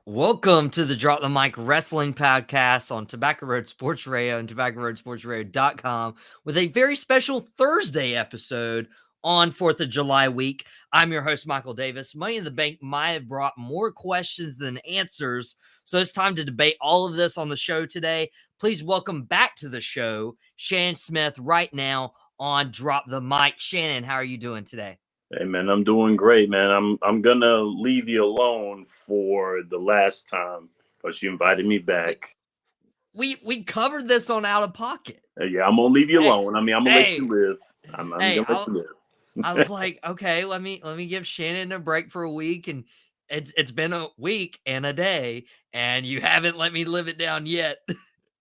Welcome to the Drop the Mic Wrestling Podcast on Tobacco Road Sports Radio and TobaccoRoadSportsRadio.com with a very special Thursday episode on 4th of July week. I'm your host, Michael Davis. Money in the Bank might have brought more questions than answers, so it's time to debate all of this on the show today. Please welcome back to the show, Shannon Smith, right now on Drop the Mic. Shannon, how are you doing today? Hey man, I'm doing great, man. I'm gonna leave you alone for the last time because you invited me back. We covered this on Out of Pocket. Yeah, I'm gonna leave you Hey, alone. I'm gonna let you hey, live. I'm hey! gonna let you I live. was like, okay, let me give Shannon a break for a week, and it's been a week and a day, and you haven't let me live it down yet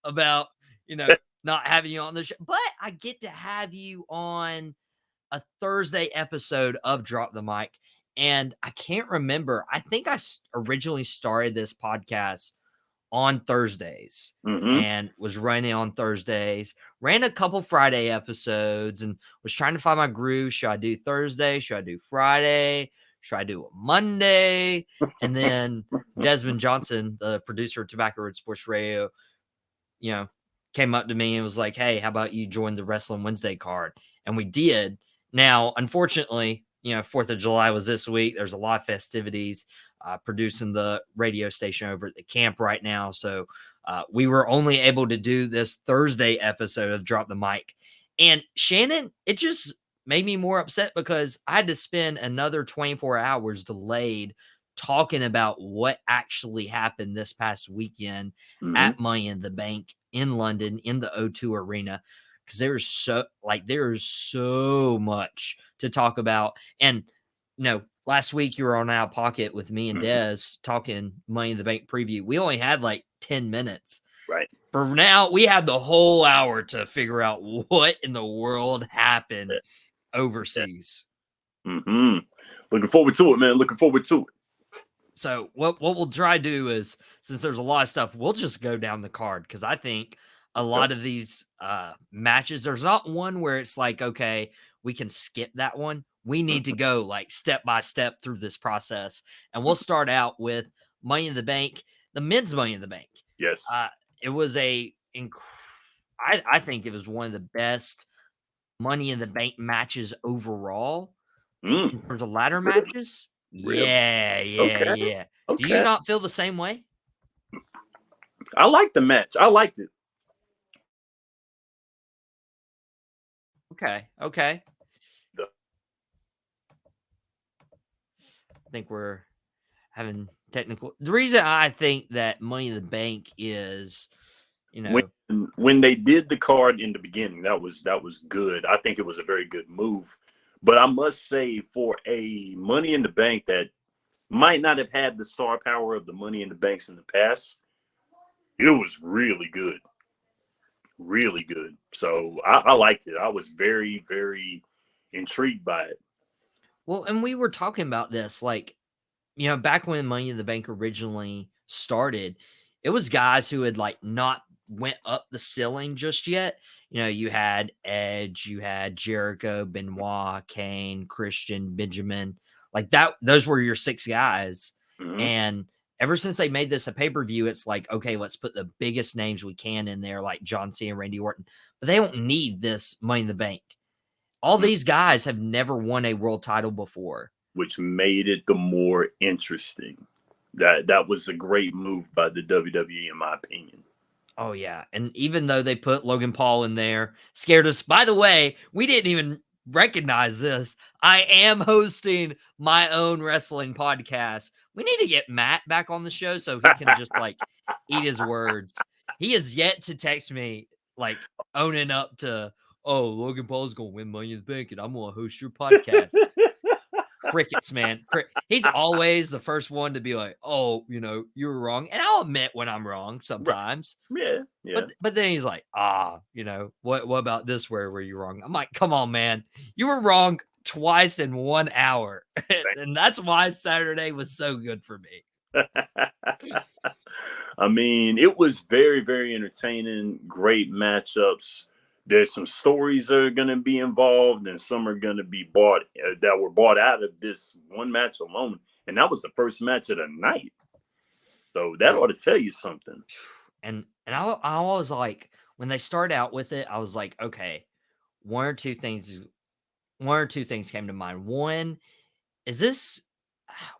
about not having you on the show. But I get to have you on a Thursday episode of Drop the Mic, and I can't remember. I think I originally started this podcast on Thursdays hmm and was running on Thursdays, ran a couple Friday episodes and was trying to find my groove. Should I do Thursday? Should I do Friday? Should I do a Monday? And then Desmond Johnson, the producer of Tobacco Road Sports Radio, you know, came up to me and was like, hey, how about you join the Wrestling Wednesday card? And we did. Now, unfortunately, 4th of July was this week. There's a lot of festivities producing the radio station over at the camp right now. So we were only able to do this Thursday episode of Drop the Mic. And Shannon, it just made me more upset because I had to spend another 24 hours delayed talking about what actually happened this past weekend hmm at Money in the Bank in London in the O2 Arena, because there's so much to talk about. And last week you were on Out of Pocket with me and Des talking Money in the Bank preview. We only had like 10 minutes. Right. For now, we have the whole hour to figure out what in the world happened overseas. hmm Looking forward to it, man. Looking forward to it. So what we'll try to do is, since there's a lot of stuff, we'll just go down the card, because I think a Let's go. lot of these matches, there's not one where it's like, okay, we can skip that one. We need to go like step by step through this process. And we'll start out with Money in the Bank, the men's Money in the Bank. Yes. It was I think it was one of the best Money in the Bank matches overall in Mm, terms of ladder really? matches. Really? Okay. Yeah. Do you Okay. not feel the same way? I like the match. I liked it. Okay. The- I think we're having technical. The reason I think that Money in the Bank is, when when they did the card in the beginning, that was good. I think it was a very good move. But I must say, for a Money in the Bank that might not have had the star power of the Money in the Banks in the past, it was really good, really good. So I liked it. I was very, very intrigued by it. well, and we were talking about this, like, back when Money in the Bank originally started, it was guys who had like not went up the ceiling just yet. You had Edge, you had Jericho, Benoit, Kane, Christian, Benjamin, like that. Those were your six guys. hmm And ever since they made this a pay-per-view, it's like, okay, let's put the biggest names we can in there, like John Cena, Randy Orton. But they don't need this Money in the Bank. All these guys have never won a world title before. Which made it the more interesting. That was a great move by the WWE, in my opinion. Oh, yeah, and even though they put Logan Paul in there, scared us. By the way, we didn't even recognize this. I am hosting my own wrestling podcast. We need to get Matt back on the show so he can just, like, eat his words. He has yet to text me, like, owning up to, "Oh, Logan Paul's gonna win Money in the Bank, and I'm gonna host your podcast." Crickets, man. He's always the first one to be like, "Oh, you were wrong," and I'll admit when I'm wrong Right. sometimes. Yeah. Yeah. But then he's like, what about this? Where were you wrong? I'm like, come on, man, you were wrong twice in 1 hour, and that's why Saturday was so good for me. I mean, it was very, very entertaining. Great matchups. There's some stories that are going to be involved, and some are going to be bought that were bought out of this one match alone. And that was the first match of the night. So that ought to tell you something. And I was like, when they started out with it, I was like, okay, one or two things came to mind. One, is this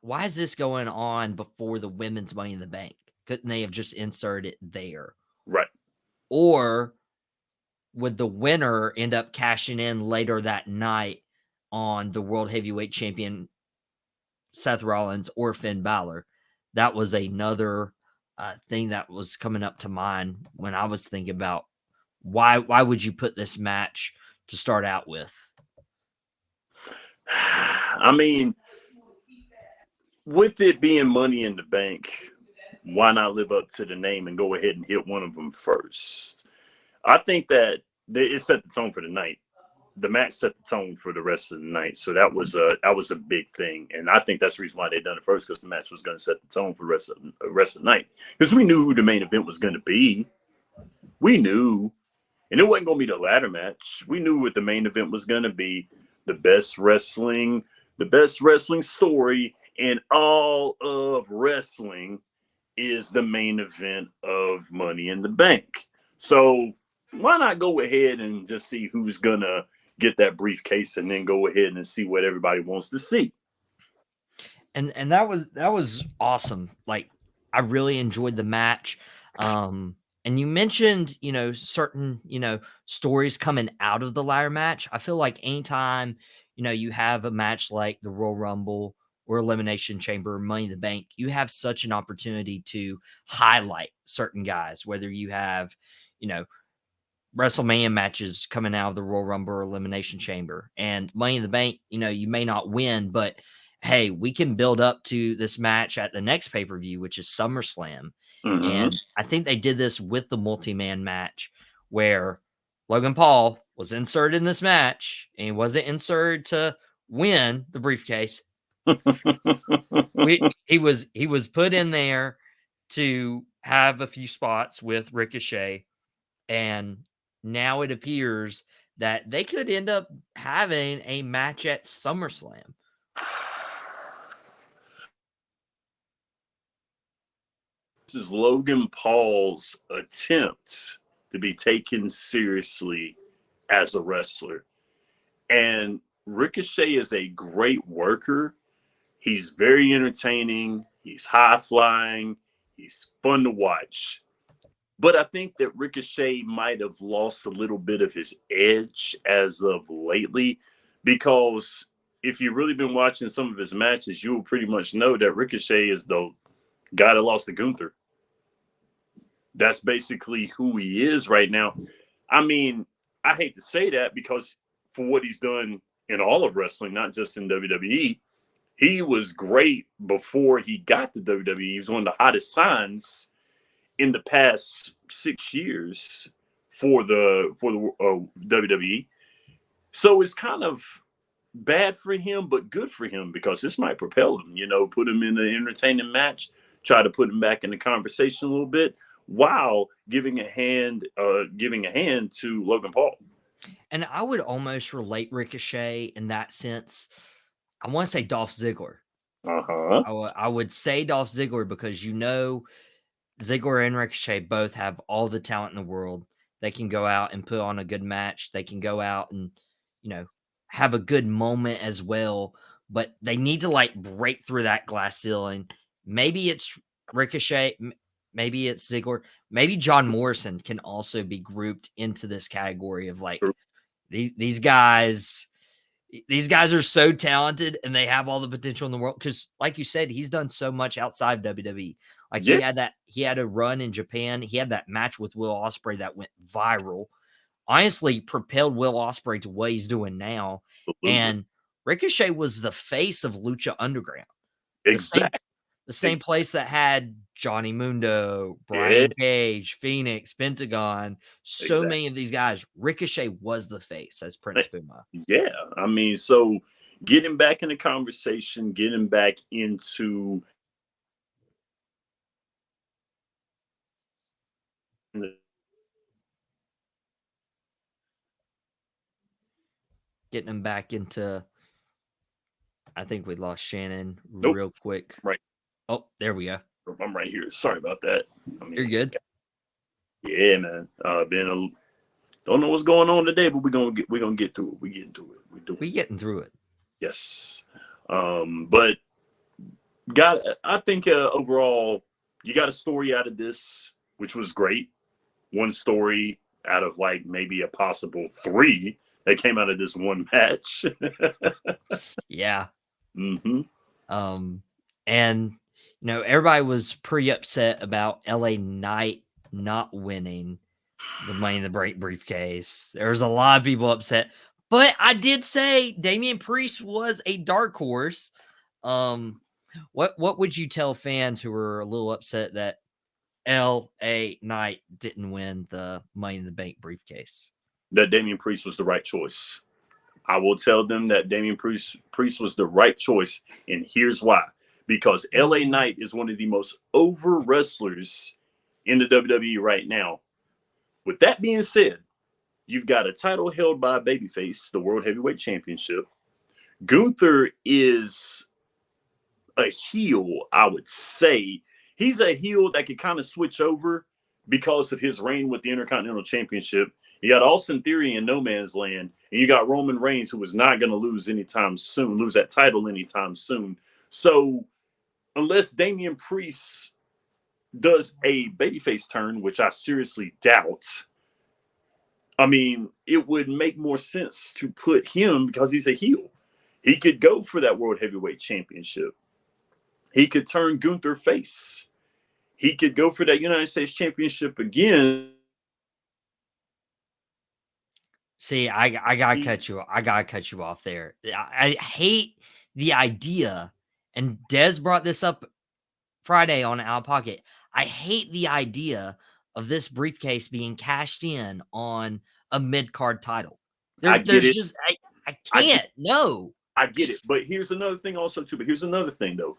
why is this going on before the women's Money in the Bank? Couldn't they have just inserted it there? Right. Or would the winner end up cashing in later that night on the world heavyweight champion Seth Rollins or Finn Balor? That was another thing that was coming up to mind when I was thinking about why would you put this match to start out with? I mean, with it being Money in the Bank, why not live up to the name and go ahead and hit one of them first? I think that it set the tone for the night. The match set the tone for the rest of the night, so that was a big thing, and I think that's the reason why they done it first, because the match was going to set the tone for the rest of the night, because we knew who the main event was going to be. We knew, and it wasn't going to be the ladder match. We knew what the main event was going to be. The best wrestling story in all of wrestling is the main event of Money in the Bank. So why not go ahead and just see who's gonna get that briefcase, and then go ahead and see what everybody wants to see. And that was awesome. Like, I really enjoyed the match. And you mentioned, certain, stories coming out of the ladder match. I feel like anytime, you have a match like the Royal Rumble or Elimination Chamber, or Money in the Bank, you have such an opportunity to highlight certain guys, whether you have, you know, WrestleMania matches coming out of the Royal Rumble or Elimination Chamber. And Money in the Bank, you may not win, but hey, we can build up to this match at the next pay per view, which is SummerSlam. Mm-hmm. And I think they did this with the multi man match where Logan Paul was inserted in this match and he wasn't inserted to win the briefcase. He was put in there to have a few spots with Ricochet, and now it appears that they could end up having a match at SummerSlam. This is Logan Paul's attempt to be taken seriously as a wrestler. And Ricochet is a great worker. He's very entertaining. He's high flying. He's fun to watch. But I think that Ricochet might have lost a little bit of his edge as of lately, because if you've really been watching some of his matches, you'll pretty much know that Ricochet is the guy that lost to Gunther. That's basically who he is right now. I mean, I hate to say that, because for what he's done in all of wrestling, not just in WWE, he was great before he got to WWE. He was one of the hottest signs in the past 6 years for the WWE. So it's kind of bad for him, but good for him, because this might propel him. Put him in an entertaining match, try to put him back in the conversation a little bit, while giving a hand to Logan Paul. And I would almost relate Ricochet in that sense. I want to say Dolph Ziggler. Uh huh. I would say Dolph Ziggler because Ziggler and Ricochet both have all the talent in the world. They can go out and put on a good match. They can go out and, you know, have a good moment as well. But they need to like break through that glass ceiling. Maybe it's Ricochet. Maybe it's Ziggler. Maybe John Morrison can also be grouped into this category of like these guys. These guys are so talented and they have all the potential in the world. Because, like you said, he's done so much outside WWE. Like Yeah, he had a run in Japan. He had that match with Will Ospreay that went viral. Honestly, propelled Will Ospreay to what he's doing now. absolutely. And Ricochet was the face of Lucha Underground, the same Exactly. the same place that had Johnny Mundo, Yeah, Brian Cage, Phoenix, Pentagon, so exactly. many of these guys. Ricochet was the face as Prince Puma. Yeah, I mean, so getting back in the conversation, getting back into Getting him back into, I think we lost Shannon nope, real quick. right. Oh, there we go. I'm right here. Sorry about that. You're good. Yeah, man. Don't know what's going on today, but we're gonna get through it. We get into it. We getting through it. Yes. But I think overall you got a story out of this, which was great. One story out of like maybe a possible three that came out of this one match. Yeah. Mm-hmm. And everybody was pretty upset about LA Knight not winning the Money in the Bank briefcase. There was a lot of people upset, but I did say Damian Priest was a dark horse. What would you tell fans who were a little upset that LA Knight didn't win the Money in the Bank briefcase? That Damian Priest was the right choice. I will tell them that Damian Priest was the right choice, and here's why. Because LA Knight is one of the most over wrestlers in the WWE right now. With that being said, you've got a title held by a babyface, the World Heavyweight Championship. Gunther is a heel, I would say. He's a heel that could kind of switch over because of his reign with the Intercontinental Championship. You got Austin Theory in no man's land, and you got Roman Reigns, who is not going to lose that title anytime soon. So unless Damian Priest does a babyface turn, which I seriously doubt, I mean, it would make more sense to put him, because he's a heel. He could go for that World Heavyweight Championship. He could turn Gunther face. He could go for that United States Championship again. See, I gotta cut you. I gotta cut you off there. I hate the idea, and Des brought this up Friday on Out of Pocket. I hate the idea of this briefcase being cashed in on a mid-card title. I get it. Just I can't. No. I get it. But here's another thing also too. But here's another thing though.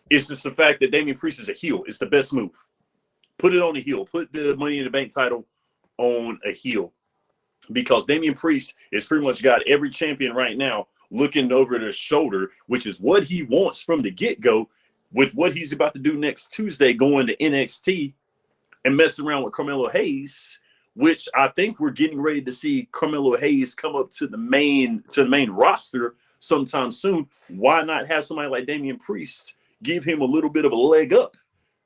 It's just the fact that Damian Priest is a heel. It's the best move. Put it on a heel. Put the Money in the Bank title on a heel. Because Damian Priest has pretty much got every champion right now looking over their shoulder, which is what he wants from the get-go, with what he's about to do next Tuesday, going to NXT and messing around with Carmelo Hayes, which I think we're getting ready to see Carmelo Hayes come up to the main roster sometime soon. Why not have somebody like Damian Priest give him a little bit of a leg up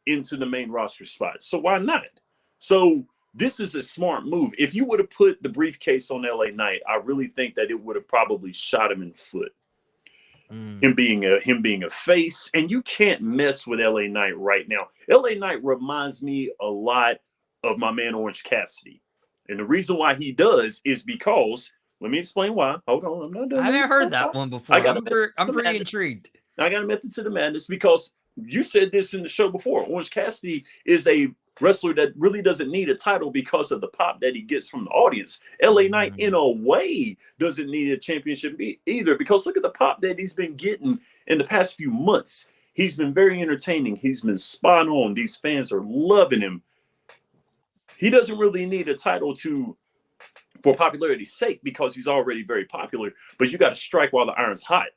into the main roster spot? So why not? So this is a smart move. If you would have put the briefcase on LA Knight, I really think that it would have probably shot him in the foot. Him being a face, and you can't mess with LA Knight right now. LA Knight reminds me a lot of my man Orange Cassidy, and the reason why he does is because, let me explain why. Hold on, I'm not done. I haven't heard that one before. I'm pretty intrigued. I got a method to the madness, because you said this in the show before. Orange Cassidy is a wrestler that really doesn't need a title because of the pop that he gets from the audience. LA Knight, in a way, doesn't need a championship either, because look at the pop that he's been getting in the past few months. He's been very entertaining. He's been spot on. These fans are loving him. He doesn't really need a title for popularity's sake, because he's already very popular, but you got to strike while the iron's hot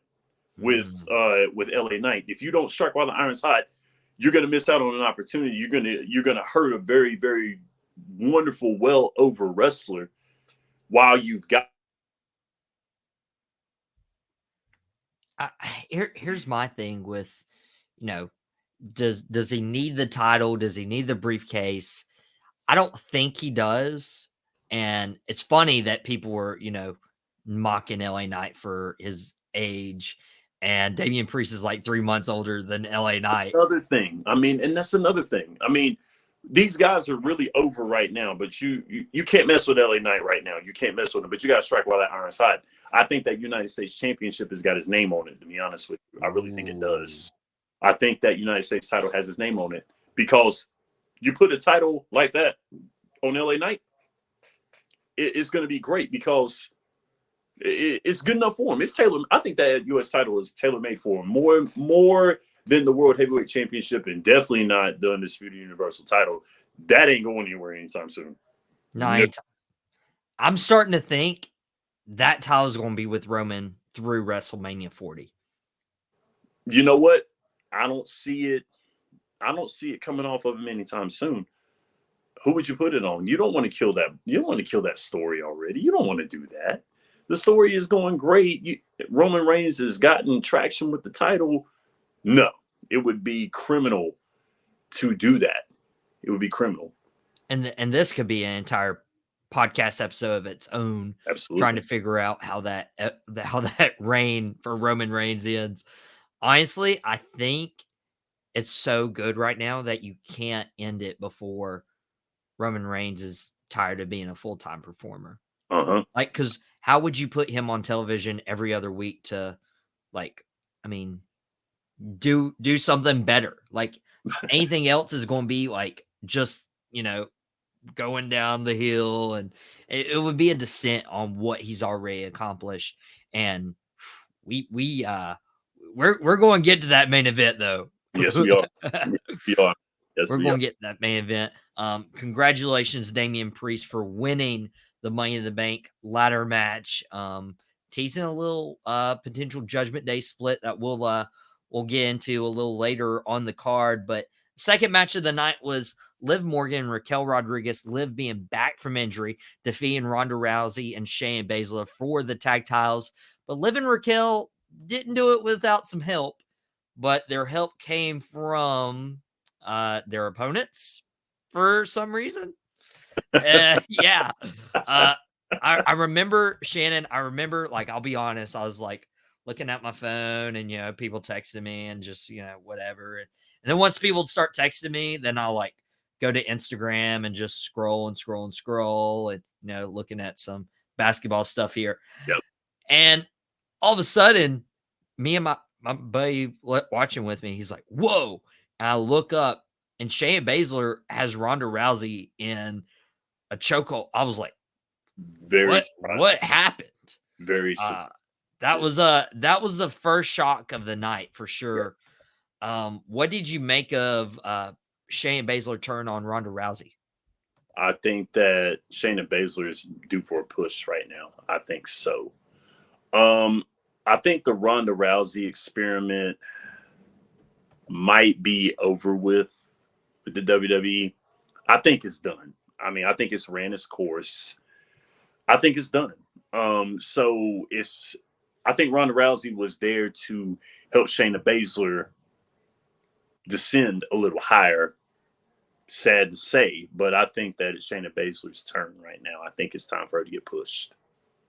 with LA Knight. If you don't strike while the iron's hot, you're going to miss out on an opportunity. You're going to hurt a very, very wonderful, well over wrestler while you've got. Here's my thing with, does he need the title? Does he need the briefcase? I don't think he does. And it's funny that people were, mocking LA Knight for his age. And Damian Priest is like 3 months older than LA Knight. Another thing. I mean, and that's another thing. I mean, these guys are really over right now, but you can't mess with LA Knight right now. You can't mess with him, but you got to strike while that iron's hot. I think that United States Championship has got his name on it, to be honest with you. I really think it does. I think that United States title has his name on it, because you put a title like that on LA Knight, it's going to be great, because it's good enough for him. It's tailor. I think that U.S. title is tailor-made for him more than the World Heavyweight Championship, and definitely not the Undisputed Universal title. That ain't going anywhere anytime soon. No. I'm starting to think that title is going to be with Roman through WrestleMania 40. You know what? I don't see it. I don't see it coming off of him anytime soon. Who would you put it on? You don't want to kill that. You don't want to kill that story already. You don't want to do that. The story is going great. Roman Reigns has gotten traction with the title. No, it would be criminal to do that. It would be criminal. And this could be an entire podcast episode of its own, trying to Absolutely. figure out how that reign for Roman Reigns ends. Honestly, I think it's so good right now that you can't end it before Roman Reigns is tired of being a full-time performer. Uh-huh. Like, because how would you put him on television every other week to, like, I mean, do something better? Like, anything else is going to be like just going down the hill, and it would be a descent on what he's already accomplished. And we're going to get to that main event though. Yes, we are. Yes, we are. Yes, We're we are. going to get that main event. Congratulations, Damian Priest, for winning the Money in the Bank ladder match. Teasing a little potential Judgment Day split that we'll get into a little later on the card. But second match of the night was Liv Morgan and Raquel Rodriguez. Liv being back from injury, defeating Ronda Rousey and Shayna Baszler for the tag titles. But Liv and Raquel didn't do it without some help. But their help came from their opponents for some reason. Yeah. I remember, Shannon, like, I'll be honest, I was like looking at my phone and, people texting me and just, whatever. And then once people start texting me, then I'll like go to Instagram and just scroll and scroll and scroll and, looking at some basketball stuff here. Yep. And all of a sudden, me and my buddy watching with me, he's like, whoa. And I look up and Shayna Baszler has Ronda Rousey in a chokehold. I was like, Very what happened? Very that was the first shock of the night for sure. What did you make of Shayna Baszler turn on Ronda Rousey? I think that Shayna Baszler is due for a push right now. I think so. I think the Ronda Rousey experiment might be over with the WWE. I think it's done. I mean, I think it's ran its course. I think it's done. So I think Ronda Rousey was there to help Shayna Baszler descend a little higher. Sad to say, but I think that it's Shayna Baszler's turn right now. I think it's time for her to get pushed.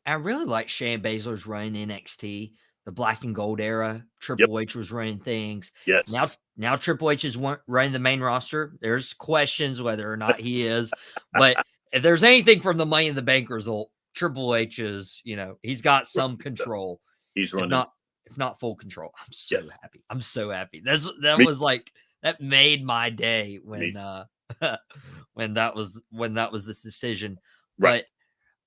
I really like Shayna Baszler's running NXT, the Black and Gold era. Yep. Triple H was running things. Yes. Now Triple H is running the main roster. There's questions whether or not he is, but if there's anything from the Money in the Bank result, Triple H is, he's got some control. He's running. If not full control. I'm so happy. I'm so happy. That made my day when when that was this decision. Right.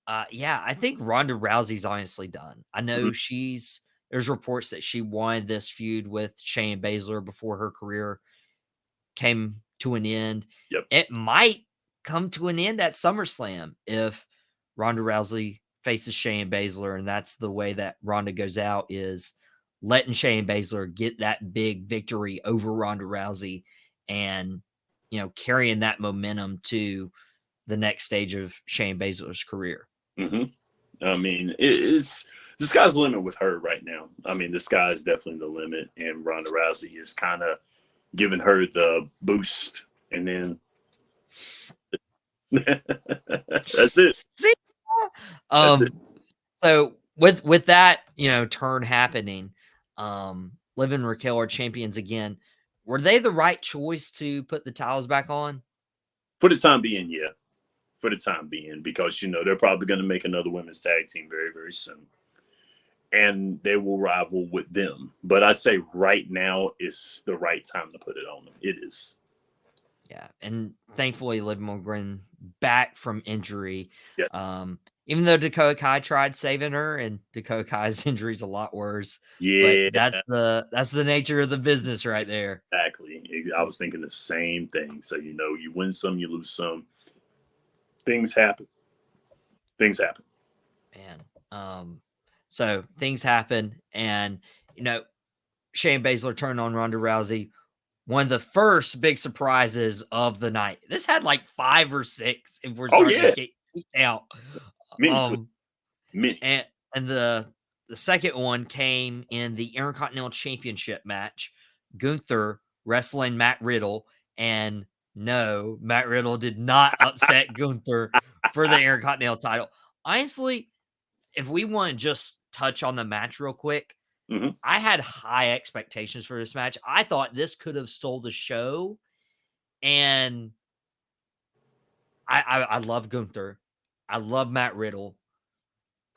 But yeah, I think Ronda Rousey's honestly done. I know there's reports that she wanted this feud with Shayna Baszler before her career came to an end. Yep. It might come to an end at SummerSlam if Ronda Rousey faces Shayna Baszler, and that's the way that Ronda goes out, is letting Shayna Baszler get that big victory over Ronda Rousey and, carrying that momentum to the next stage of Shayna Baszler's career. I mean, the sky's the limit with her right now. I mean, the sky is definitely the limit, and Ronda Rousey is kind of giving her the boost, and then that's it. See? So with that, turn happening, Liv and Raquel are champions again. Were they the right choice to put the titles back on? For the time being, yeah. For the time being, because they're probably going to make another women's tag team very, very soon, and they will rival with them. But I say right now is the right time to put it on them. It is. Yeah, and thankfully, Liv Morgan back from injury. Yes. Even though Dakota Kai tried saving her, and Dakota Kai's injury is a lot worse. Yeah, but that's the nature of the business right there. Exactly. I was thinking the same thing. So you win some, you lose some. Things happen. Man. So things happen, and Shayna Baszler turned on Ronda Rousey. one of the first big surprises of the night. This had like 5 or 6 if we're Oh starting yeah, to keep count. many to Um, many. and the second one came in the Intercontinental Championship match. Gunther wrestling Matt Riddle, and no, Matt Riddle did not upset Gunther for the Intercontinental title. Honestly, if we want to just touch on the match real quick, Mhm. I had high expectations for this match. I thought this could have stole the show, and I love Gunther. I love Matt Riddle.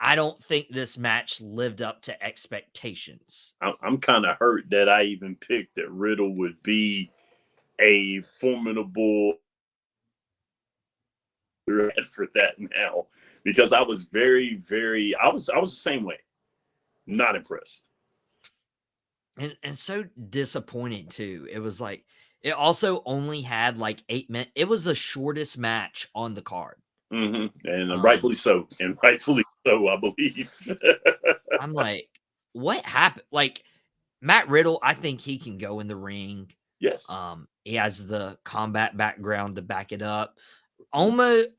I don't think this match lived up to expectations. I'm kind of hurt that I even picked that Riddle would be a formidable threat for that now, because I was very, very, I was the same way. Not impressed. And so disappointed too. It was like it also only had like 8 minutes. It was the shortest match on the card. And Um, rightfully so, and rightfully so, I believe. I'm like, what happened? Like Matt Riddle, I think he can go in the ring. Yes. He has the combat background to back it up. Almost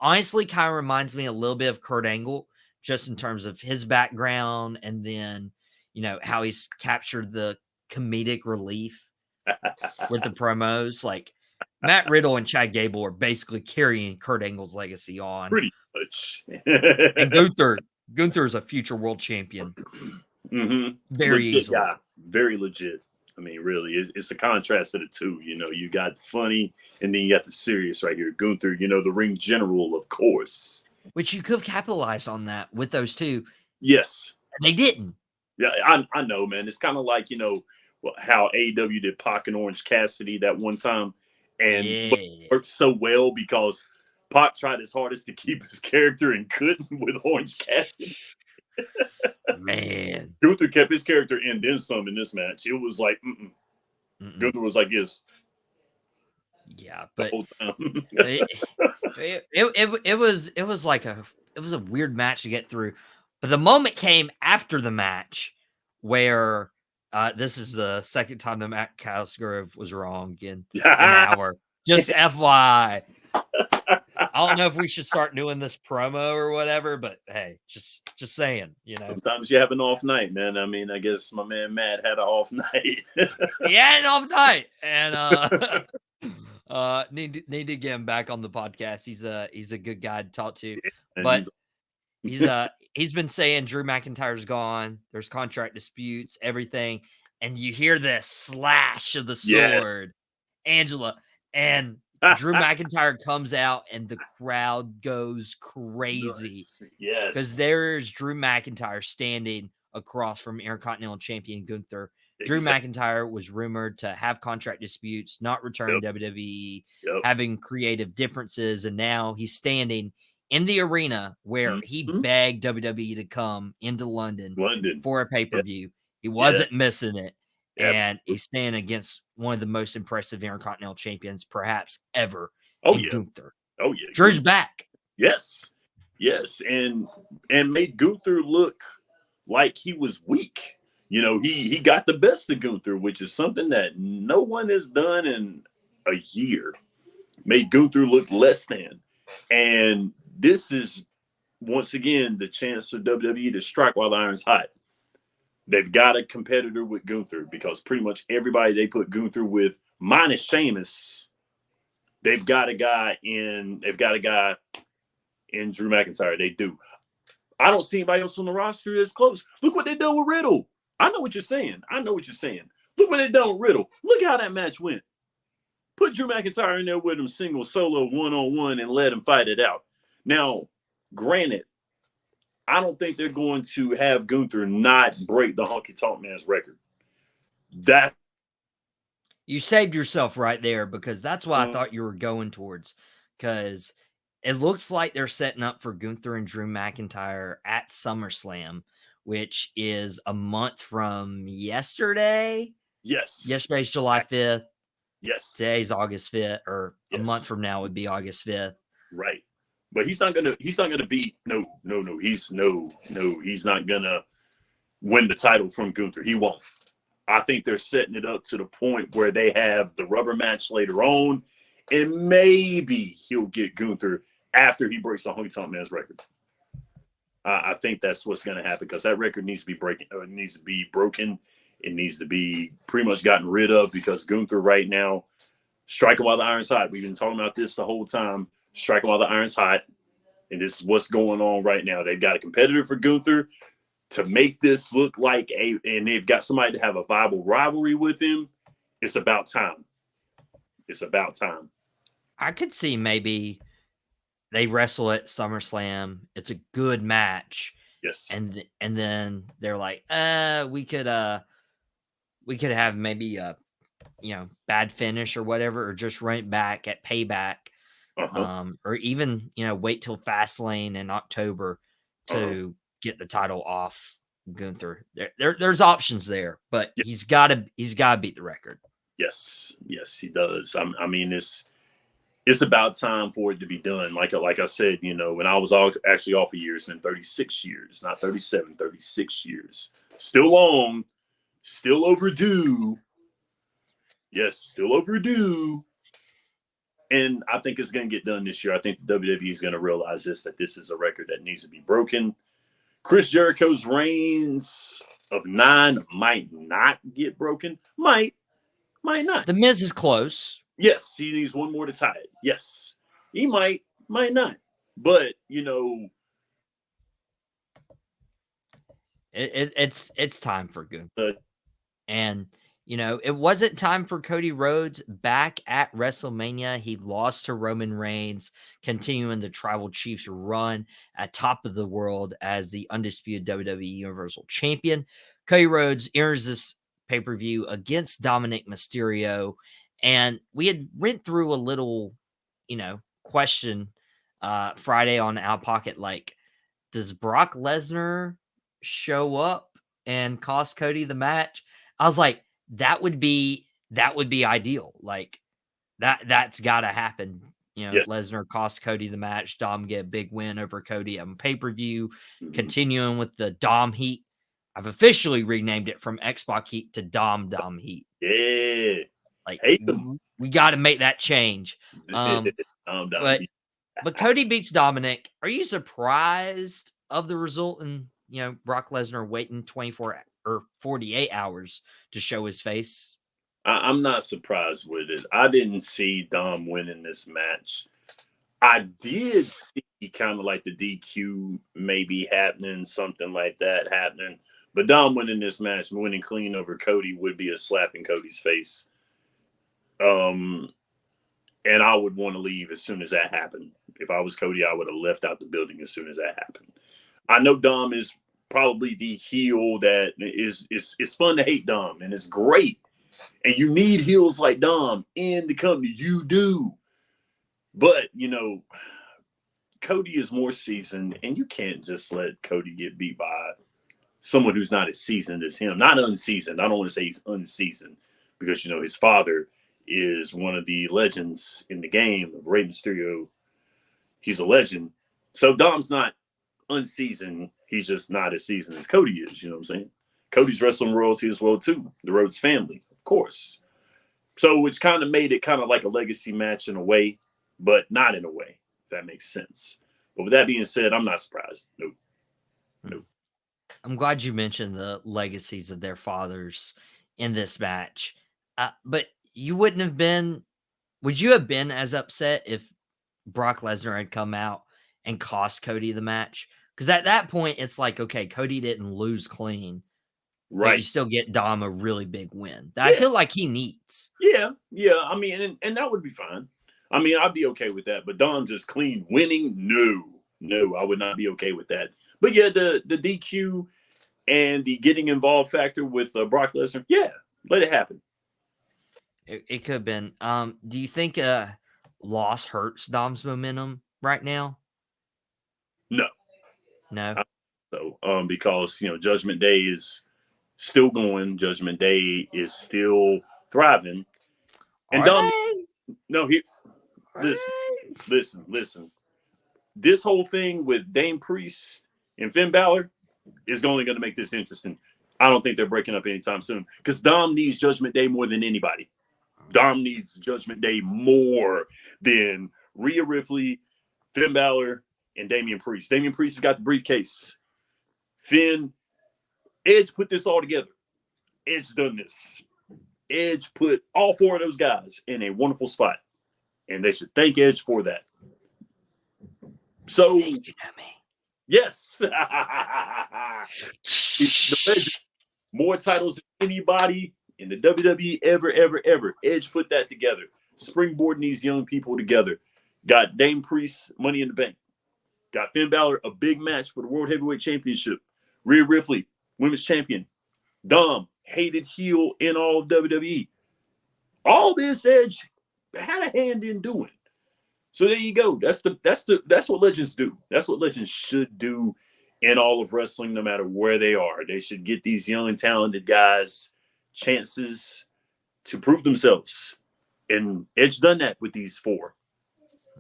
honestly kind of reminds me a little bit of Kurt Angle, just in terms of his background and then, how he's captured the comedic relief with the promos. Like Matt Riddle and Chad Gable are basically carrying Kurt Angle's legacy on. Pretty much. And Gunther is a future world champion very Legit easily. guy. Very legit. I mean, really, it's a contrast to the two. You got funny, and then you got the serious right here. Gunther, the ring general, of course. Which you could have capitalized on that with those two. Yes. They didn't. Yeah, I know, man. It's kind of like, how AEW did Pac and Orange Cassidy that one time. And but it worked so well because Pac tried his hardest to keep his character and couldn't with Orange Cassidy. Man. Gunther kept his character and then some in this match. It was like, Gunther was like this. Yeah, but the whole time. it was like a weird match to get through. But the moment came after the match where this is the second time that Matt Cosgrove was wrong in an hour. Just FYI. I don't know if we should start doing this promo or whatever, but hey, just saying, Sometimes you have an off night, man. I mean, I guess my man Matt had an off night. He had an off night, and need to get him back on the podcast. He's a good guy to talk to, but he's been saying Drew McIntyre's gone. There's contract disputes, everything, and you hear the slash of the sword, Angela, and Drew McIntyre comes out, and the crowd goes crazy. Yes, because there's Drew McIntyre standing across from Intercontinental Champion Gunther. Drew McIntyre was rumored to have contract disputes, not return WWE, having creative differences, and now he's standing in the arena where he begged WWE to come into London for a pay-per-view. He wasn't missing it, and he's standing against one of the most impressive Intercontinental champions perhaps ever in Gunther. Oh, yeah. Drew's back. Yes, and made Gunther look like he was weak. He got the best of Gunther, which is something that no one has done in a year. Made Gunther look less than. And this is, once again, the chance for WWE to strike while the iron's hot. They've got a competitor with Gunther because pretty much everybody they put Gunther with, minus Sheamus, they've got a guy in Drew McIntyre. They do. I don't see anybody else on the roster that's close. Look what they done with Riddle. I know what you're saying. Look what they done with Riddle. Look how that match went. Put Drew McIntyre in there with him single, solo, one-on-one, and let him fight it out. Now, granted, I don't think they're going to have Gunther not break the Honky Tonk Man's record. You saved yourself right there, because that's what I thought you were going towards, because it looks like they're setting up for Gunther and Drew McIntyre at SummerSlam, which is a month from yesterday. Yes. Yesterday's July 5th. Yes. Today's August 5th, or a month from now would be August 5th. Right. But he's not gonna beat he's not gonna win the title from Gunther. He won't. I think they're setting it up to the point where they have the rubber match later on, and maybe he'll get Gunther after he breaks the Honky Tonk Man's record. I think that's what's going to happen because that record needs to be broken. It needs to be pretty much gotten rid of because Gunther right now, striking while the iron's hot. We've been talking about this the whole time. Striking while the iron's hot. And this is what's going on right now. They've got a competitor for Gunther to make this look like and they've got somebody to have a viable rivalry with him. It's about time. It's about time. I could see maybe they wrestle at SummerSlam. It's a good match. Yes. And then they're like, we could have maybe a bad finish or whatever, or just run it back at Payback. Or even, wait till Fastlane in October to get the title off Gunther. There's options there, but he's got to beat the record. Yes, he does. I mean, it's about time for it to be done. Like I said, when I was actually off a year, it's been 36 years, not 37, 36 years. Still long, still overdue. Yes, still overdue. And I think it's going to get done this year. I think the WWE is going to realize that this is a record that needs to be broken. Chris Jericho's reigns of 9 might not get broken. Might not. The Miz is close. Yes, he needs one more to tie it. Yes, he might not. But it's time for Gunther. And it wasn't time for Cody Rhodes back at WrestleMania. He lost to Roman Reigns, continuing the Tribal Chiefs run at top of the world as the undisputed WWE Universal Champion. Cody Rhodes enters this pay-per-view against Dominic Mysterio. And we had went through a little, question Friday on Out Pocket, like, does Brock Lesnar show up and cost Cody the match? I was like, that would be ideal. Like that's got to happen. Yes. Lesnar cost Cody the match. Dom get a big win over Cody on pay-per-view. Continuing with the Dom Heat. I've officially renamed it from Xbox Heat to Dom Heat. Yeah. Like we got to make that change. But Cody beats Dominic. Are you surprised of the result in Brock Lesnar waiting 24 or 48 hours to show his face? I'm not surprised with it. I didn't see Dom winning this match. I did see kind of like the DQ maybe happening, something like that happening. But Dom winning this match, winning clean over Cody, would be a slap in Cody's face. And I would want to leave as soon as that happened. If I was Cody, I would have left out the building as soon as that happened. I know Dom is probably the heel that is it's fun to hate Dom, and it's great. And you need heels like Dom in the company. You do. But, Cody is more seasoned, and you can't just let Cody get beat by someone who's not as seasoned as him. Not unseasoned. I don't want to say he's unseasoned because, his father is one of the legends in the game. Rey Mysterio, he's a legend. So Dom's not unseasoned. He's just not as seasoned as Cody is. You know what I'm saying? Cody's wrestling royalty as well, too. The Rhodes family, of course. So which kind of made it kind of like a legacy match in a way, but not in a way, if that makes sense. But with that being said, I'm not surprised. Nope. I'm glad you mentioned the legacies of their fathers in this match. But would you have been as upset if Brock Lesnar had come out and cost Cody the match? Because at that point, it's like, okay, Cody didn't lose clean. Right. But you still get Dom a really big win that I feel like he needs. Yeah. I mean, and that would be fine. I mean, I'd be okay with that. But Dom just clean winning? No, I would not be okay with that. But yeah, the DQ and the getting involved factor with Brock Lesnar, yeah, let it happen. It could have been. Do you think loss hurts Dom's momentum right now? No. So, because Judgment Day is still going, Judgment Day is still thriving, and Dom. No, listen. This whole thing with Dame Priest and Finn Balor is only going to make this interesting. I don't think they're breaking up anytime soon because Dom needs Judgment Day more than anybody. Dom needs Judgment Day more than Rhea Ripley, Finn Balor, and Damian Priest. Damian Priest has got the briefcase. Edge put this all together. Edge done this. Edge put all four of those guys in a wonderful spot, and they should thank Edge for that. So, you know me. Yes, he's the legend. More titles than anybody in the WWE ever. Edge put that together. Springboarding these young people together. Got Dame Priest, Money in the Bank. Got Finn Balor, a big match for the World Heavyweight Championship. Rhea Ripley, Women's Champion. Dom, hated heel in all of WWE. All this Edge had a hand in doing. So there you go. That's what legends do. That's what legends should do in all of wrestling, no matter where they are. They should get these young and talented guys chances to prove themselves. And Edge done that with these four.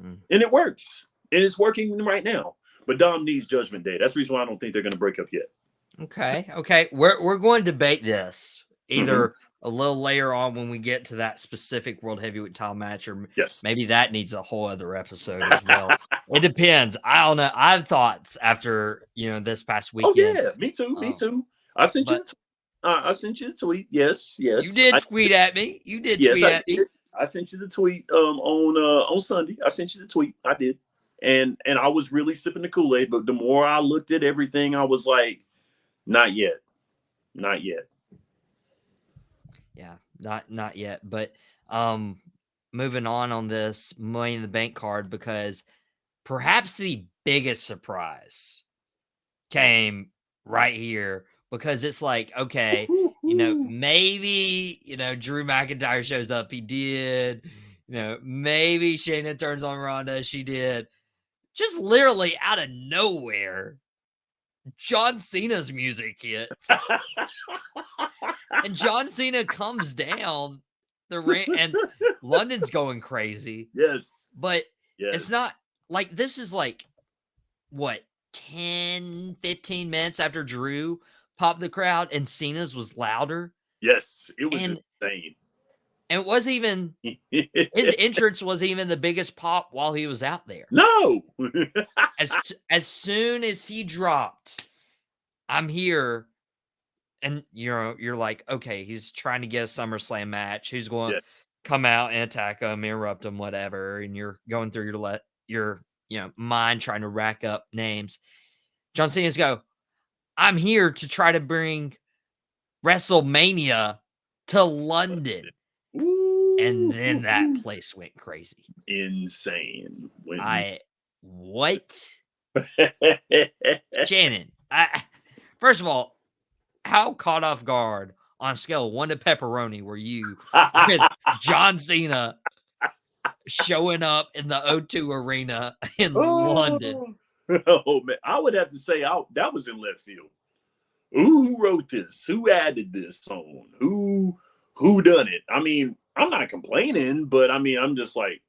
And it works. And it's working right now. But Dom needs Judgment Day. That's the reason why I don't think they're going to break up yet. Okay. We're going to debate this either a little later on when we get to that specific World Heavyweight title match, or maybe that needs a whole other episode as well. It depends. I don't know. I have thoughts after this past weekend. Oh yeah, me too. I sent you the tweet. Yes. You did tweet at me. You did tweet at me. I sent you the tweet on Sunday. I sent you the tweet. I did. And I was really sipping the Kool-Aid, but the more I looked at everything, I was like, not yet. Yeah, not yet. But moving on this Money in the Bank card, because perhaps the biggest surprise came right here, because it's like, okay, maybe, Drew McIntyre shows up. He did. Maybe Shannon turns on Ronda. She did. Just literally out of nowhere, John Cena's music hits. And John Cena comes down the ramp, and London's going crazy. Yes. But it's not like, this is like, what, 10, 15 minutes after Drew popped the crowd, and Cena's was louder. Yes, it was insane. And it wasn't even, his entrance wasn't even the biggest pop while he was out there. No. as soon as he dropped, I'm here, and you're like, okay, he's trying to get a SummerSlam match. Who's going to come out and attack him, interrupt him, whatever. And you're going through your mind trying to rack up names. John Cena's go, I'm here to try to bring WrestleMania to London. Ooh. And then that place went crazy. Insane. What? Shannon, first of all, how caught off guard on a scale of 1 to pepperoni were you with John Cena showing up in the O2 Arena in London? Oh man, I would have to say that was in left field. Who wrote this? Who added this song? Who done it? I mean, I'm not complaining, but I mean, I'm just like,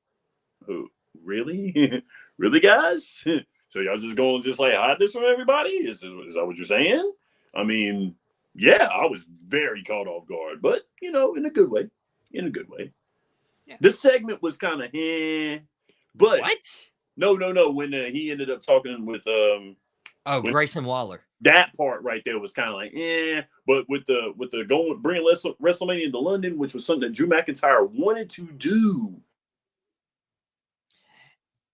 who? Really? Really, guys? So y'all just going to just like hide this from everybody? Is that what you're saying? I mean, yeah, I was very caught off guard, but in a good way. Yeah. This segment was kind of but what? No. When he ended up talking with Grayson Waller, that part right there was kind of like but with the bringing WrestleMania to London, which was something that Drew McIntyre wanted to do.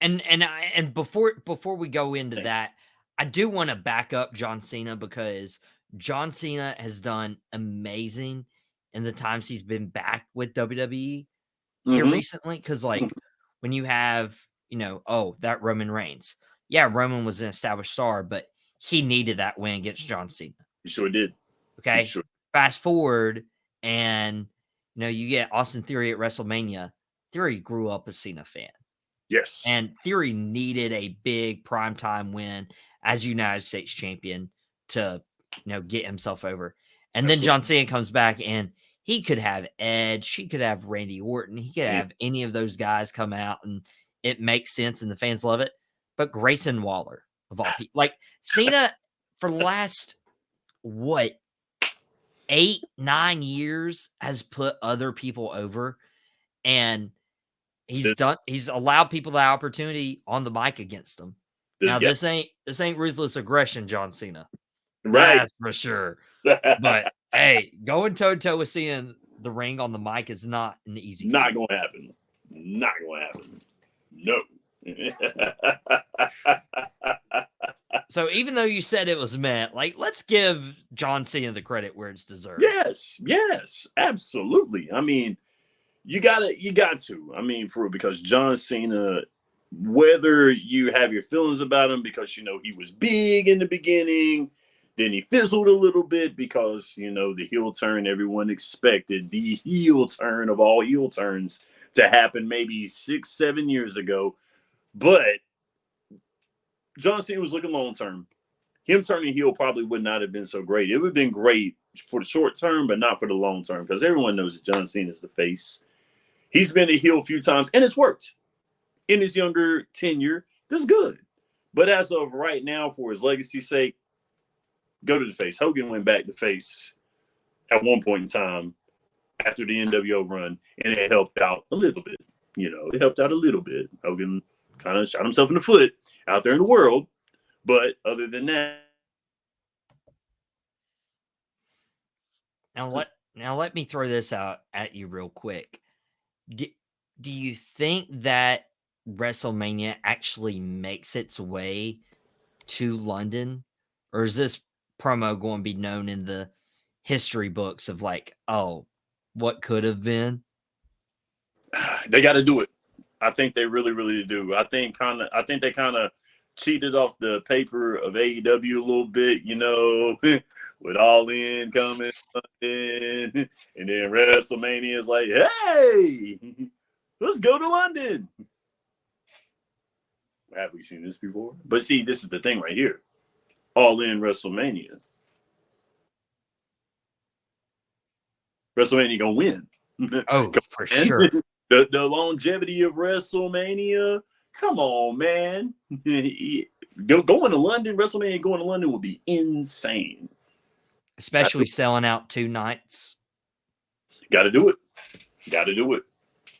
And before we go into that, I do want to back up John Cena, because John Cena has done amazing in the times he's been back with WWE here recently. Because when you have that Roman Reigns, Roman was an established star, but he needed that win against John Cena. He sure did. Okay, fast forward, and you get Austin Theory at WrestleMania. Theory grew up a Cena fan. Yes. And Theory needed a big primetime win as United States champion to, get himself over. And then John Cena comes back, and he could have Edge. He could have Randy Orton. He could have any of those guys come out, and it makes sense, and the fans love it. But Grayson Waller, of all people, like Cena for the last, 8-9 years has put other people over, and he's allowed people the opportunity on the mic against them. This Now guy, this ain't ruthless aggression, John Cena. right? That's for sure. But hey, going toe to toe with Cena in the ring on the mic is not an easy Not feat. going to happen. Not going to happen. No. So even though you said it was meant, like, let's give John Cena the credit where it's deserved. Yes, absolutely. I mean, you got to. I mean, for because John Cena, whether you have your feelings about him because he was big in the beginning, then he fizzled a little bit because the heel turn everyone expected, the heel turn of all heel turns to happen maybe 6-7 years ago, but John Cena was looking long term. Him turning heel probably would not have been so great. It would have been great for the short term, but not for the long term because everyone knows that John Cena is the face. He's been a heel a few times, and it's worked in his younger tenure. That's good. But as of right now, for his legacy's sake, go to the face. Hogan went back to face at one point in time after the NWO run, and it helped out a little bit. It helped out a little bit. Hogan kind of shot himself in the foot out there in the world. But other than that, Now let me throw this out at you real quick. Do you think that WrestleMania actually makes its way to London? Or is this promo going to be known in the history books of like, oh, what could have been? they got to do it. I think they really, really do. I think they kind of cheated off the paper of AEW a little bit, with All In coming in, and then WrestleMania is like, hey, let's go to London. Have we seen this before? But see, this is the thing right here. All In WrestleMania. WrestleMania gonna win. Oh, for sure. The longevity of WrestleMania. Come on, man. Going to London, WrestleMania going to London would be insane. Especially selling out 2 nights. Gotta do it. Gotta do it.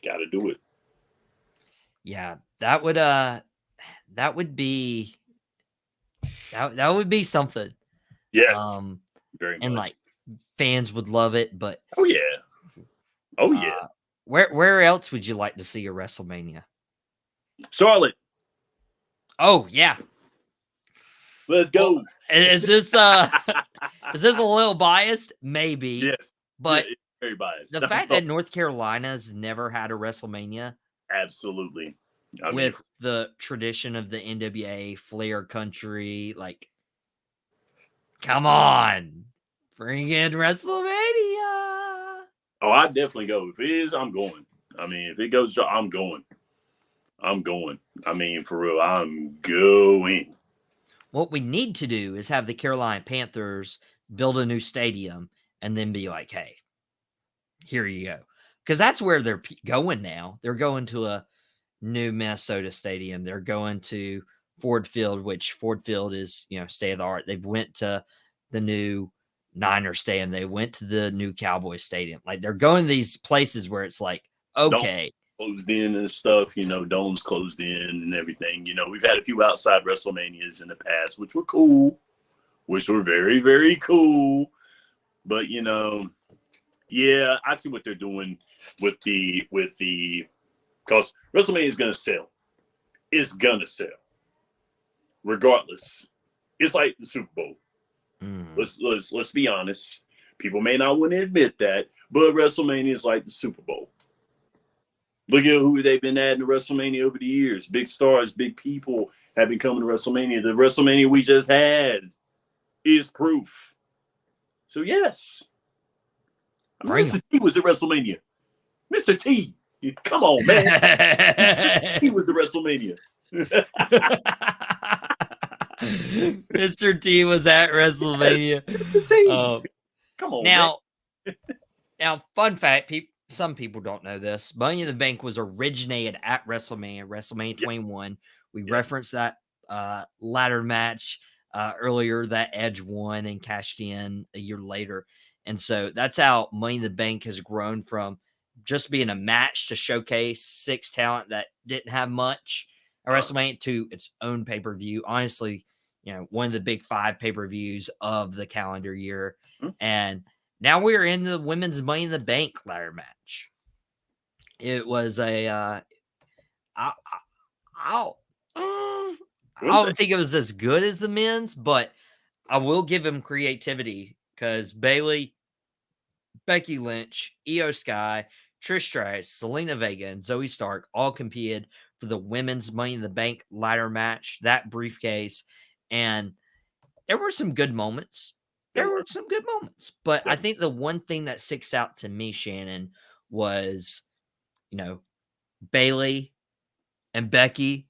Gotta do it. Yeah, that would be something. Yes. Very much. And like fans would love it, but oh yeah. Where else would you like to see a WrestleMania? Charlotte. Oh yeah. Let's go. Well, is this a little biased? Maybe. Yes. But yeah, very biased. The fact that North Carolina's never had a WrestleMania. Absolutely. With the tradition of the NWA, Flair Country, like, come on. Bring in WrestleMania. Oh, I'd definitely go. If it is, I'm going. I mean, if it goes, I'm going. I'm going. I mean, for real, I'm going. What we need to do is have the Carolina Panthers build a new stadium and then be like, hey, here you go. Because that's where they're going now. They're going to a new Minnesota stadium. They're going to Ford Field, which Ford Field is, state of the art. They've went to the new Niners stadium. They went to the new Cowboys stadium. Like, they're going to these places where it's like, okay. Closed in and stuff, domes closed in and everything. We've had a few outside WrestleManias in the past, which were cool, which were very, very cool. But, yeah, I see what they're doing with the because WrestleMania is going to sell. It's going to sell. Regardless. It's like the Super Bowl. Let's be honest. People may not want to admit that, but WrestleMania is like the Super Bowl. Look at who they've been adding to WrestleMania over the years. Big stars, big people have been coming to WrestleMania. The WrestleMania we just had is proof. So, yes. Mr. T was at WrestleMania. Mr. T. Come on, man. He was at WrestleMania. Mr. T was at WrestleMania. Mr. T. Come on, now, fun fact, some people don't know this. Money in the Bank was originated at WrestleMania 21. We referenced that ladder match earlier that Edge won and cashed in a year later. And so that's how Money in the Bank has grown from just being a match to showcase 6 talent that didn't have much at WrestleMania to its own pay-per-view. Honestly, one of the big 5 pay-per-views of the calendar year. And now we're in the women's Money in the Bank ladder match. It was I don't think it was as good as the men's, but I will give him creativity because Bayley, Becky Lynch, Io Sky, Trish Stratus, Selena Vega, and Zoe Stark all competed for the women's Money in the Bank ladder match, that briefcase. And there were some good moments. But I think the one thing that sticks out to me, Shannon, was, Bayley and Becky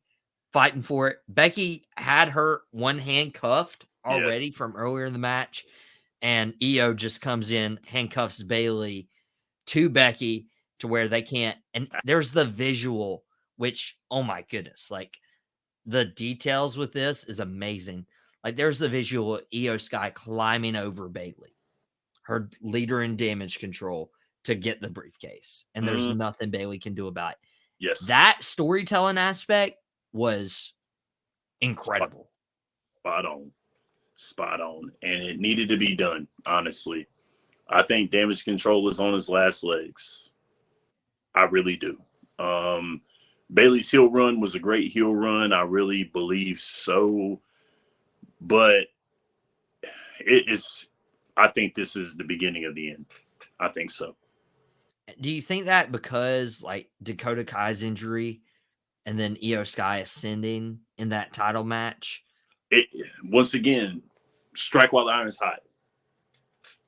fighting for it. Becky had her one hand cuffed already from earlier in the match, and Io just comes in, handcuffs Bayley to Becky to where they can't. And there's the visual, which, oh my goodness, like the details with this is amazing. Like there's the visual of Io Sky climbing over Bayley, her leader in Damage Control, to get the briefcase, and there's nothing Bayley can do about it. Yes. That storytelling aspect was incredible. Spot on. And it needed to be done, honestly. I think Damage Control is on his last legs. I really do. Bayley's heel run was a great heel run. I really believe so. But I think this is the beginning of the end. I think so. Do you think that because like Dakota Kai's injury and then Io Sky ascending in that title match? Once again, strike while the iron's hot.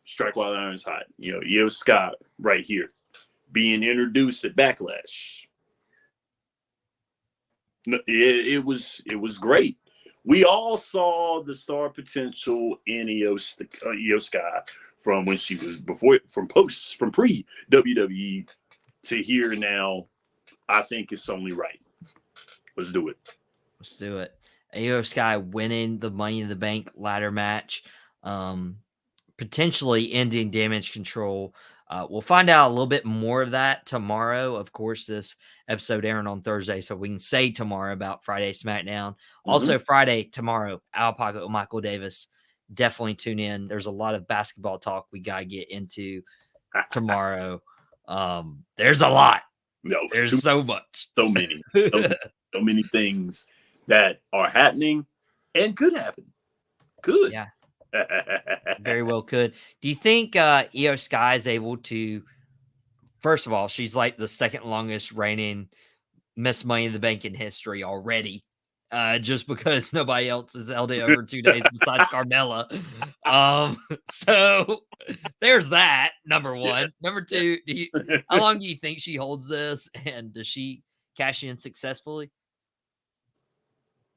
Strike while the iron's hot. Io Sky right here being introduced at Backlash. It was great. We all saw the star potential in Io Sky from when she was from pre WWE to here now. I think it's only right. Let's do it. Io Sky winning the Money in the Bank ladder match, potentially ending Damage Control. We'll find out a little bit more of that tomorrow. Of course, this episode airing on Thursday, so we can say tomorrow about Friday SmackDown. Also, Friday, tomorrow, Out of Pocket with Michael Davis. Definitely tune in. There's a lot of basketball talk we got to get into tomorrow. There's a lot. No, there's so much. So many. So many things that are happening and could happen. Could. Yeah. Very well could. Do you think Io Sky is able to, first of all, she's like the second longest reigning Miss Money in the Bank in history already, just because nobody else has held it over 2 days besides Carmella. So there's that, number one. Number two, how long do you think she holds this, and does she cash in successfully?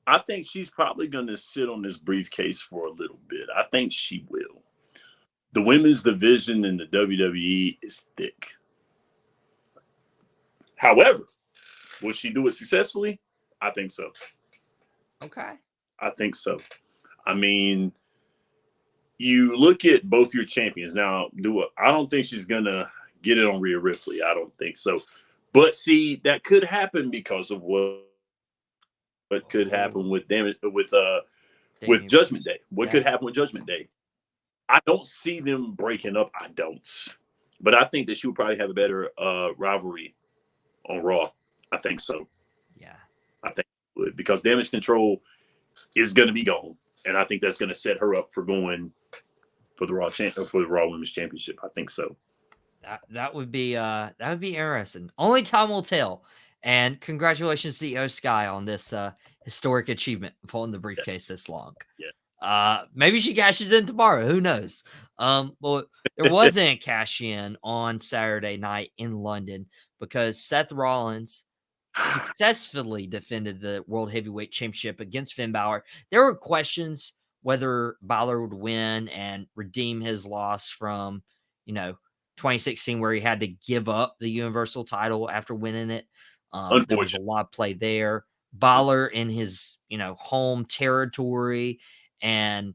I think she's probably going to sit on this briefcase for a little bit. I think she will. The women's division in the WWE is thick. However, will she do it successfully? I think so. Okay. I think so. I mean, you look at both your champions. Now, I don't think she's going to get it on Rhea Ripley. I don't think so. But see, that could happen because of what could happen with Judgment Day. What could happen with Judgment Day? I don't see them breaking up. I don't. But I think that she would probably have a better rivalry on Raw. I think so. Yeah. I think it would, because Damage Control is going to be gone. And I think that's going to set her up for going for the Raw Women's Championship. I think so. That would be interesting. Only time will tell. And congratulations to Io Sky on this historic achievement of holding the briefcase this long. Yeah. Maybe she cashes in tomorrow. Who knows? Well, there wasn't a cash in on Saturday night in London because Seth Rollins successfully defended the World Heavyweight Championship against Finn Balor. There were questions whether Balor would win and redeem his loss from, 2016, where he had to give up the Universal title after winning it. There was a lot of play there. Balor in his, home territory. And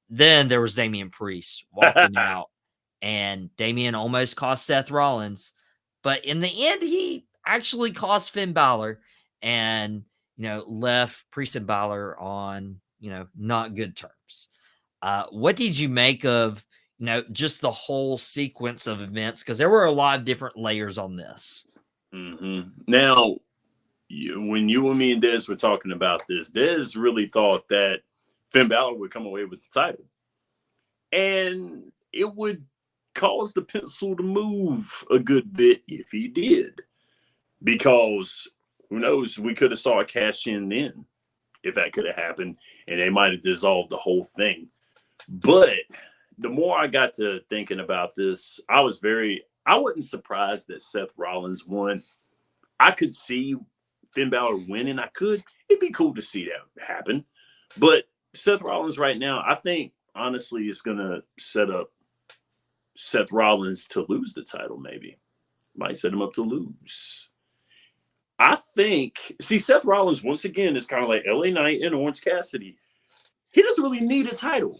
then there was Damian Priest walking out and Damian almost cost Seth Rollins, but in the end, he actually cost Finn Balor and, left Priest and Balor on, not good terms. What did you make of, just the whole sequence of events? Because there were a lot of different layers on this. Now, when you and me and Dez were talking about this, Dez really thought that Finn Balor would come away with the title. And it would cause the pencil to move a good bit if he did. Because who knows, we could have saw a cash in then if that could have happened, and they might have dissolved the whole thing. But the more I got to thinking about this, I wasn't surprised that Seth Rollins won. I could see Finn Balor winning. It'd be cool to see that happen. But Seth Rollins right now, I think, honestly, it's going to set up Seth Rollins to lose the title, maybe. Might set him up to lose. I think, Seth Rollins, once again, is kind of like LA Knight and Orange Cassidy. He doesn't really need a title.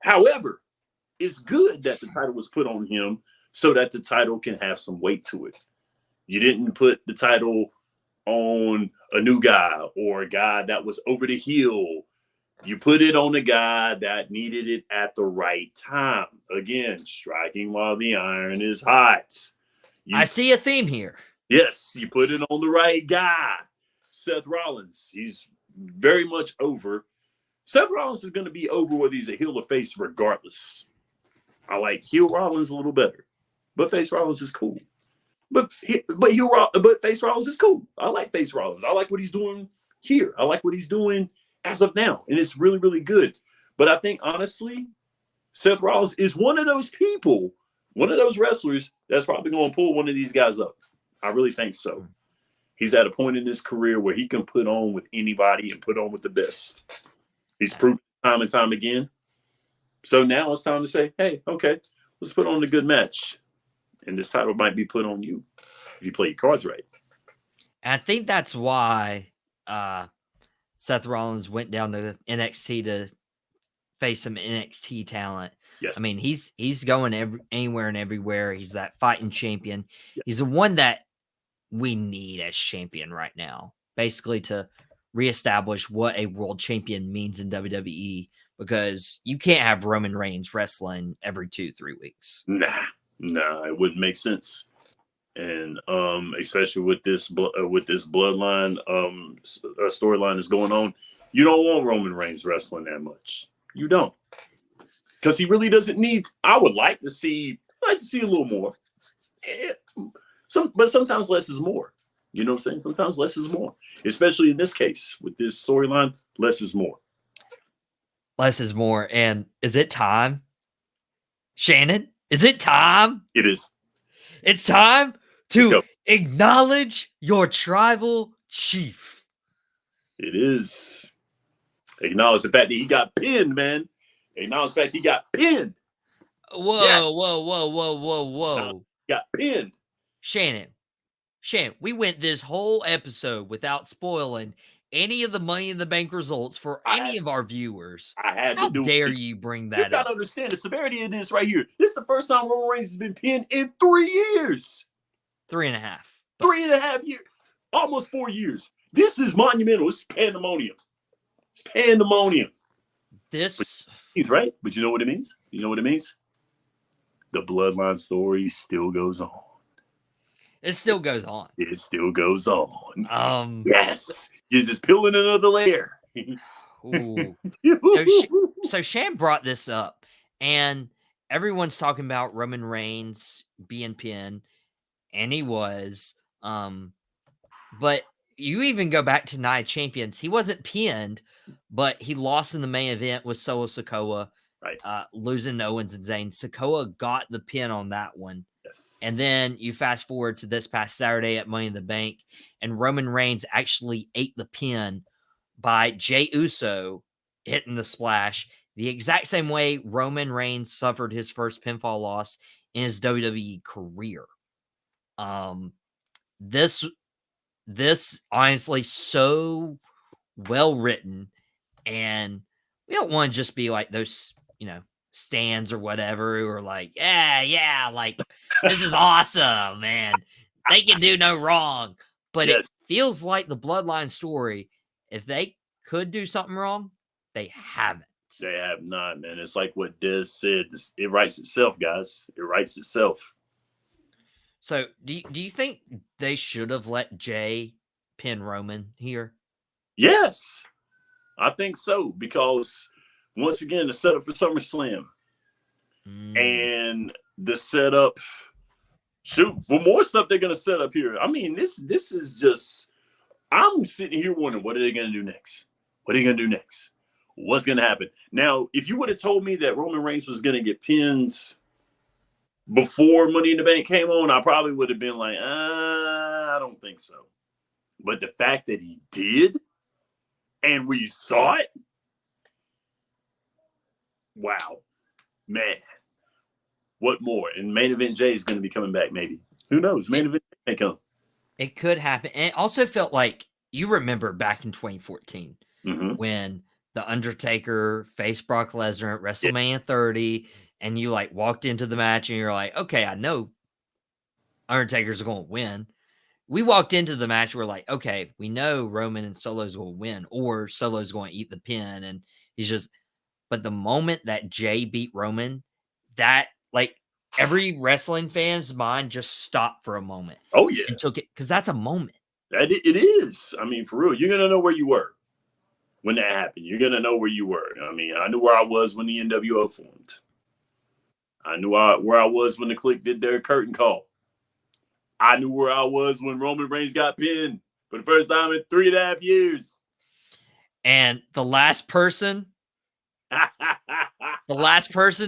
However, it's good that the title was put on him so that the title can have some weight to it. You didn't put the title on a new guy or a guy that was over the hill. You put it on a guy that needed it at the right time. Again, striking while the iron is hot. I see a theme here. Yes, you put it on the right guy. Seth Rollins, he's very much over. Seth Rollins is going to be over whether he's a heel or face regardless. I like heel Rollins a little better, but face Rollins is cool. But face Rollins is cool. I like face Rollins. I like what he's doing here. I like what he's doing as of now, and it's really, really good. But I think, honestly, Seth Rollins is one of those people, one of those wrestlers that's probably going to pull one of these guys up. I really think so. He's at a point in his career where he can put on with anybody and put on with the best. He's proven time and time again. So now it's time to say, hey, okay, let's put on a good match. And this title might be put on you if you play your cards right. And I think that's why Seth Rollins went down to NXT to face some NXT talent. Yes. I mean, he's going anywhere and everywhere. He's that fighting champion. Yes. He's the one that we need as champion right now, basically to reestablish what a world champion means in WWE, because you can't have Roman Reigns wrestling every 2-3 weeks. Nah, it wouldn't make sense. And especially with this bloodline storyline that's going on, you don't want Roman Reigns wrestling that much. You don't, because he really doesn't need. I would like to see a little more. But sometimes less is more. You know what I'm saying? Sometimes less is more. Especially in this case with this storyline, less is more. Less is more. And is it time, Shannon? Is it time? It is. It's time to acknowledge your tribal chief. It is. Acknowledge the fact that he got pinned, man. Acknowledge the fact he got pinned. Whoa, yes. Whoa. Got pinned. Shannon, we went this whole episode without spoiling any of the Money in the Bank results for any of our viewers. I had How to do dare it. you bring that You up? got to understand the severity of this right here. This is the first time Roman Reigns has been pinned in 3 years. 3.5. 3.5 years. Almost 4 years. This is monumental. It's pandemonium. It's pandemonium. He's right, but you know what it means? You know what it means? The bloodline story still goes on. It still goes on. It still goes on. Yes. You're just peeling another layer. Ooh. So Shan brought this up, and everyone's talking about Roman Reigns being pinned, and he was. But you even go back to Night of Champions. He wasn't pinned, but he lost in the main event with Solo Sikoa, right? Losing to Owens and Zayn. Sikoa got the pin on that one. Yes. And then you fast forward to this past Saturday at Money in the Bank, and Roman Reigns actually ate the pin by Jey Uso hitting the splash the exact same way Roman Reigns suffered his first pinfall loss in his WWE career. This honestly so well written, and we don't want to just be like those, stands or whatever who are like, yeah, like this is awesome, man. They can do no wrong. But it Yes, feels like the Bloodline story, if they could do something wrong, they haven't. they have not, man. It's like what Des said. It writes itself, guys. It writes itself. So do you think they should have let Jay pin Roman here? Yes, I think so, because once again, the setup for SummerSlam and the setup, shoot, for more stuff they're gonna set up here. I mean, this is just, I'm sitting here wondering, what are they gonna do next? What are they gonna do next? What's gonna happen? Now, if you would have told me that Roman Reigns was gonna get pins before Money in the Bank came on, I probably would have been like, I don't think so. But the fact that he did, and we saw it, wow, man. What more? And Main Event Jay is going to be coming back, maybe. Who knows? Main Event may come. It could happen. And it also felt like, you remember back in 2014 when The Undertaker faced Brock Lesnar at WrestleMania 30, and you like walked into the match and you're like, okay, I know Undertaker's going to win. We walked into the match, we're like, okay, we know Roman and Solo's going to win, or Solo's going to eat the pin, and he's just. But the moment that Jay beat Roman, that like every wrestling fan's mind just stopped for a moment. Oh yeah, and took it, because that's a moment. It is. I mean, for real, you're gonna know where you were when that happened. You're gonna know where you were. I mean, I knew where I was when the NWO formed. I knew where I was when the Clique did their curtain call. I knew where I was when Roman Reigns got pinned for the first time in 3.5 years. And the last person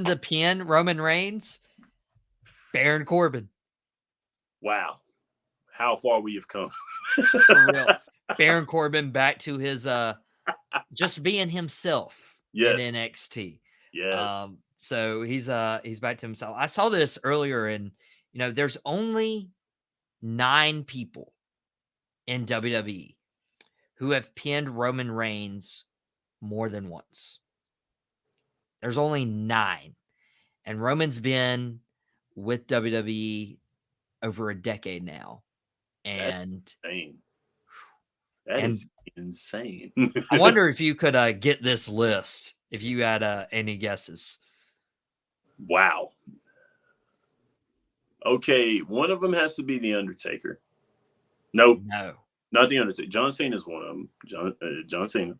to pin Roman Reigns, Baron Corbin. Wow. How far we have come. For real. Baron Corbin back to his just being himself in NXT. Yes. So he's back to himself. I saw this earlier, and there's only 9 people in WWE who have pinned Roman Reigns more than once. There's only 9. And Roman's been with WWE over a decade now. And that's insane. That is insane. I wonder if you could get this list, if you had any guesses. Wow. Okay, one of them has to be The Undertaker. Nope. No. Not The Undertaker. John Cena is one of them. John Cena.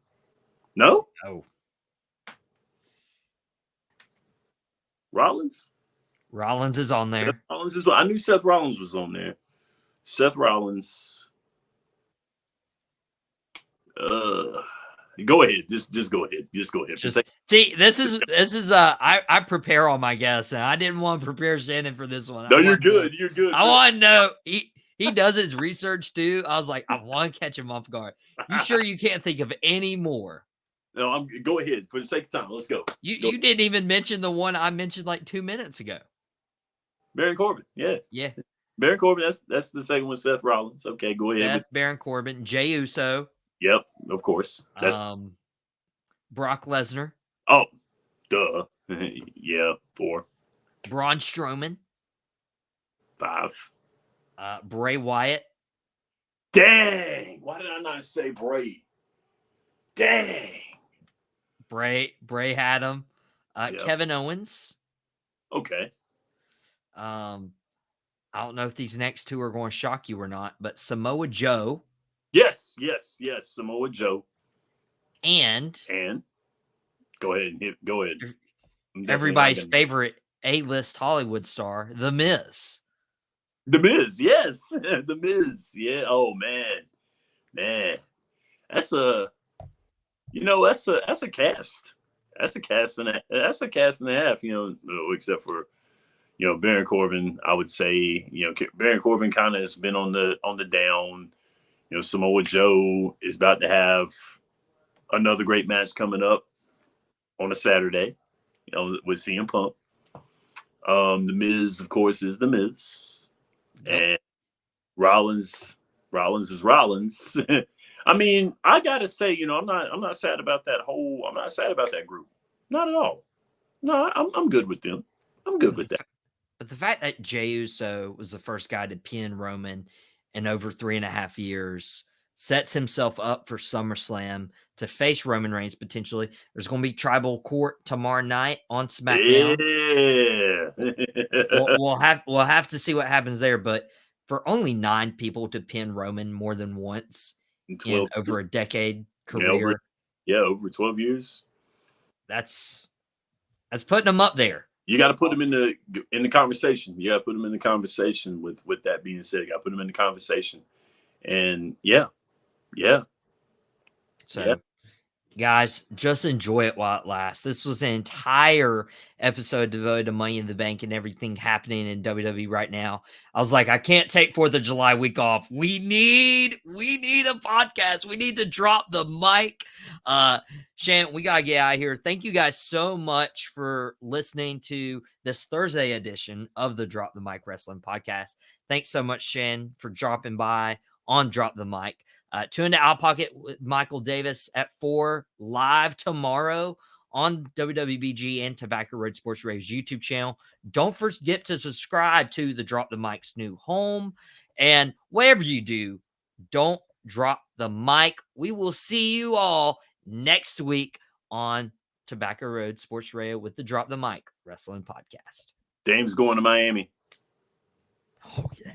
No? No. Rollins? Rollins is on there. Rollins is. I knew Seth Rollins was on there. Seth Rollins. Go ahead. Just go ahead. Just go ahead. See, this is I prepare all my guests, and I didn't want to prepare Shannon for this one. No, you're good. You're good. I want to know he does his research too. I was like, I want to catch him off guard. You sure you can't think of any more? No, go ahead. For the sake of time, let's go. You didn't even mention the one I mentioned like 2 minutes ago. Baron Corbin. Yeah. Yeah. Baron Corbin, that's the second one, Seth Rollins. Okay, go ahead. Baron Corbin. Jey Uso. Yep, of course. That's Brock Lesnar. Oh, duh. Yeah, 4. Braun Strowman. 5. Bray Wyatt. Dang! Why did I not say Bray? Dang! Bray had him. Yep. Kevin Owens. Okay. I don't know if these next 2 are going to shock you or not, but Samoa Joe. Yes. Samoa Joe. And go ahead. Go ahead. Everybody's favorite A-list Hollywood star, The Miz. The Miz, yes. The Miz. Yeah. Oh man. That's a cast. That's a cast and a half, except for Baron Corbin. I would say, Baron Corbin kind of has been on the down. Samoa Joe is about to have another great match coming up on a Saturday, with CM Punk. The Miz, of course, is The Miz. Yep. And Rollins is Rollins. I mean, I gotta say, I'm not sad about that group. Not at all. No, I'm good with them. I'm good with that. But the fact that Jey Uso was the first guy to pin Roman in over 3.5 years sets himself up for SummerSlam to face Roman Reigns potentially. There's going to be Tribal Court tomorrow night on SmackDown. Yeah. We'll have to see what happens there. But for only 9 people to pin Roman more than once in 12 over a decade yeah, career, over 12 years. that's putting him up there. You got to put them in the conversation. You got to put them in the conversation. With that being said, you got to put them in the conversation. And yeah. So, guys, just enjoy it while it lasts. This was an entire episode devoted to Money in the Bank and everything happening in WWE right now. I was like, I can't take 4th of July week off. We need a podcast. We need to drop the mic. Shannon, we gotta get out of here. Thank you guys so much for listening to this Thursday edition of the Drop the Mic Wrestling Podcast. Thanks so much, Shannon, for dropping by on Drop the Mic. Tune into Out Pocket with Michael Davis at 4 live tomorrow on WWBG and Tobacco Road Sports Radio's YouTube channel. Don't forget to subscribe to the Drop the Mic's new home. And whatever you do, don't drop the mic. We will see you all next week on Tobacco Road Sports Radio with the Drop the Mic Wrestling Podcast. Dame's going to Miami. Oh, yeah.